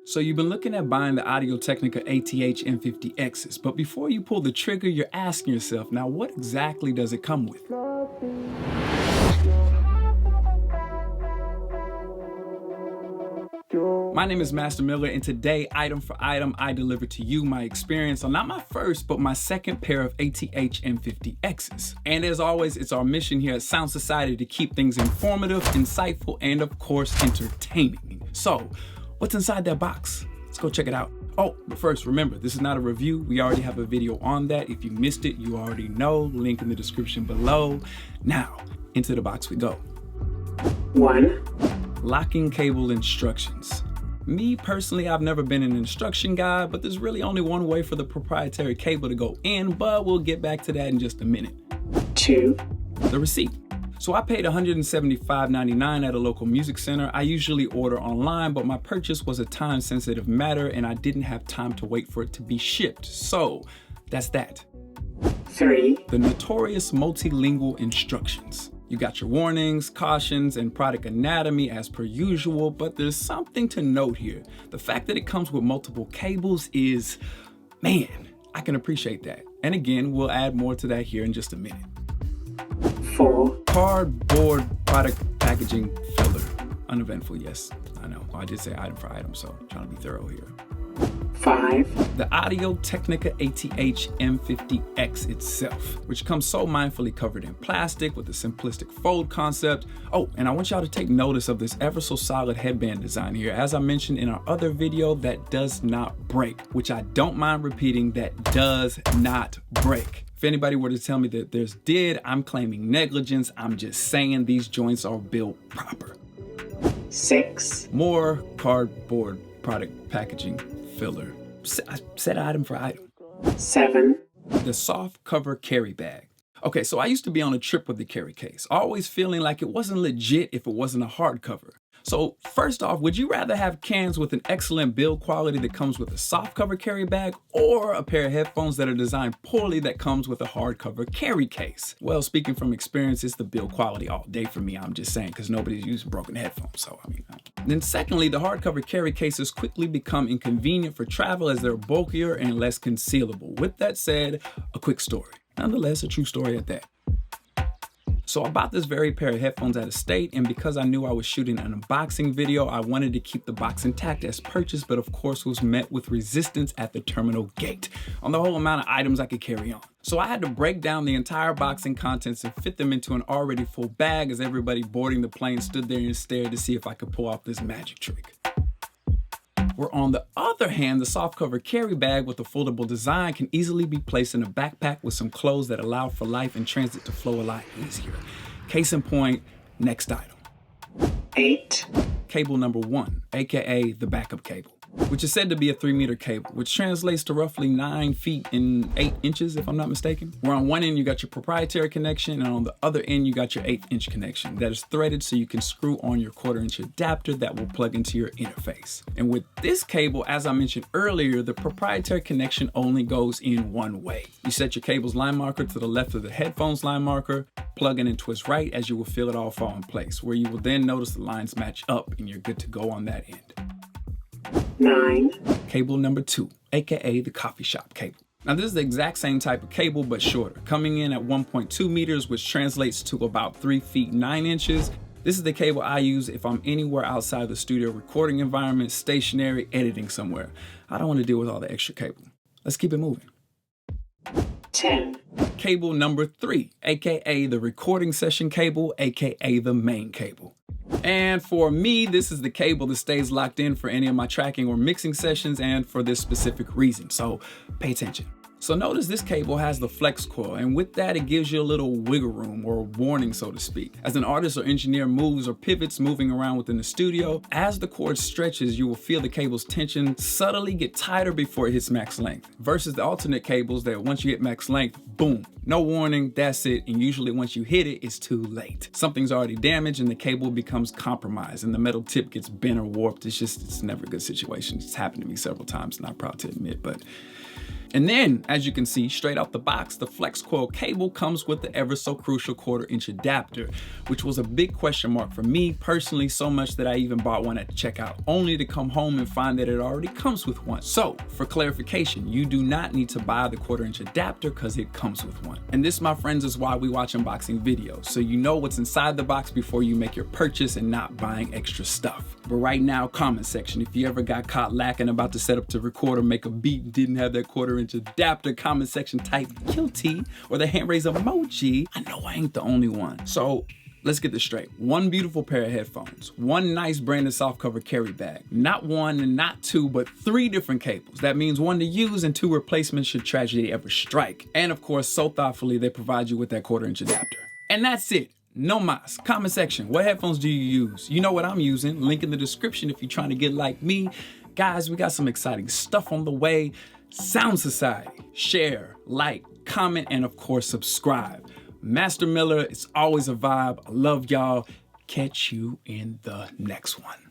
So you've been looking at buying the Audio-Technica ATH-M50Xs, but before you pull the trigger, you're asking yourself, now what exactly does it come with? My name is Master Miller, and today, item for item, I deliver to you my experience on not my first, but my second pair of ATH-M50Xs. And as always, it's our mission here at Sound Society to keep things informative, insightful, and of course, entertaining. So, what's inside that box? Let's go check it out. Oh, but first, remember, this is not a review. We already have a video on that. If you missed it, you already know. Link in the description below. Now, into the box we go. 1. Locking cable instructions. Me personally, I've never been an instruction guy, but there's really only one way for the proprietary cable to go in, but we'll get back to that in just a minute. 2. The receipt. So I paid $175.99 at a local music center. I usually order online, but my purchase was a time-sensitive matter and I didn't have time to wait for it to be shipped. So that's that. 3. The notorious multilingual instructions. You got your warnings, cautions, and product anatomy as per usual, but there's something to note here. The fact that it comes with multiple cables is, man, I can appreciate that. And again, we'll add more to that here in just a minute. 4. Cardboard product packaging filler. Uneventful, yes, I know. I did say item for item, so I'm trying to be thorough here. 5. The Audio-Technica ATH-M50X itself, which comes so mindfully covered in plastic with a simplistic fold concept. Oh, and I want y'all to take notice of this ever so solid headband design here. As I mentioned in our other video, that does not break, which I don't mind repeating, that does not break. If anybody were to tell me that theirs did, I'm claiming negligence. I'm just saying these joints are built proper. 6. More cardboard product packaging filler. I said item for item. 7. The soft cover carry bag. Okay, so I used to be on a trip with the carry case, always feeling like it wasn't legit if it wasn't a hardcover. So first off, would you rather have cans with an excellent build quality that comes with a soft cover carry bag, or a pair of headphones that are designed poorly that comes with a hardcover carry case? Well, speaking from experience, it's the build quality all day for me. I'm just saying, because nobody's using broken headphones, so I mean. Then secondly, the hardcover carry cases quickly become inconvenient for travel as they're bulkier and less concealable. With that said, a quick story. Nonetheless, a true story at that. So I bought this very pair of headphones at a state, and because I knew I was shooting an unboxing video, I wanted to keep the box intact as purchased, but of course was met with resistance at the terminal gate on the whole amount of items I could carry on. So I had to break down the entire box and contents and fit them into an already full bag as everybody boarding the plane stood there and stared to see if I could pull off this magic trick. Where on the other hand, the softcover carry bag with a foldable design can easily be placed in a backpack with some clothes that allow for life and transit to flow a lot easier. Case in point, next item. 8. Cable number 1, aka the backup cable, which is said to be a 3-meter cable, which translates to roughly 9 feet and 8 inches, if I'm not mistaken. Where on one end you got your proprietary connection, and on the other end you got your 1/8-inch connection that is threaded so you can screw on your 1/4-inch adapter that will plug into your interface. And with this cable, as I mentioned earlier, the proprietary connection only goes in one way. You set your cable's line marker to the left of the headphone's line marker, plug in and twist right, as you will feel it all fall in place, where you will then notice the lines match up and you're good to go on that end. 9. Cable number 2, aka the coffee shop cable. Now this is the exact same type of cable, but shorter, coming in at 1.2 meters, which translates to about 3 feet 9 inches. This is the cable I use if I'm anywhere outside the studio recording environment, stationary, editing somewhere. I don't want to deal with all the extra cable. Let's keep it moving. 10. Cable number 3, aka the recording session cable, aka the main cable. And for me, this is the cable that stays locked in for any of my tracking or mixing sessions, and for this specific reason, so pay attention. So notice this cable has the flex coil, and with that it gives you a little wiggle room or warning, so to speak. As an artist or engineer moves or pivots moving around within the studio, as the cord stretches, you will feel the cable's tension subtly get tighter before it hits max length, versus the alternate cables that once you hit max length, boom, no warning, that's it, and usually once you hit it, it's too late. Something's already damaged and the cable becomes compromised and the metal tip gets bent or warped. It's never a good situation. It's happened to me several times, not proud to admit, but And then, as you can see, straight out the box, the flex coil cable comes with the ever so crucial 1/4" adapter, which was a big question mark for me personally, so much that I even bought one at checkout, only to come home and find that it already comes with one. So, for clarification, you do not need to buy the 1/4" adapter because it comes with one. And this, my friends, is why we watch unboxing videos, so you know what's inside the box before you make your purchase and not buying extra stuff. But right now, comment section, if you ever got caught lacking about to set up to record or make a beat and didn't have that 1/4" adapter, comment section type guilty or the hand raise emoji. I know I ain't the only one. So let's get this straight. One beautiful pair of headphones, one nice branded softcover carry bag, not one and not two, but 3 different cables. That means 1 to use and 2 replacements should tragedy ever strike. And of course, so thoughtfully, they provide you with that 1/4" adapter. And that's it. No mas. Comment section, what headphones do you use? You know what I'm using. Link in the description if you're trying to get like me. Guys, we got some exciting stuff on the way. Sound Society. Share, like, comment, and of course, subscribe. Master Miller, it's always a vibe. I love y'all. Catch you in the next one.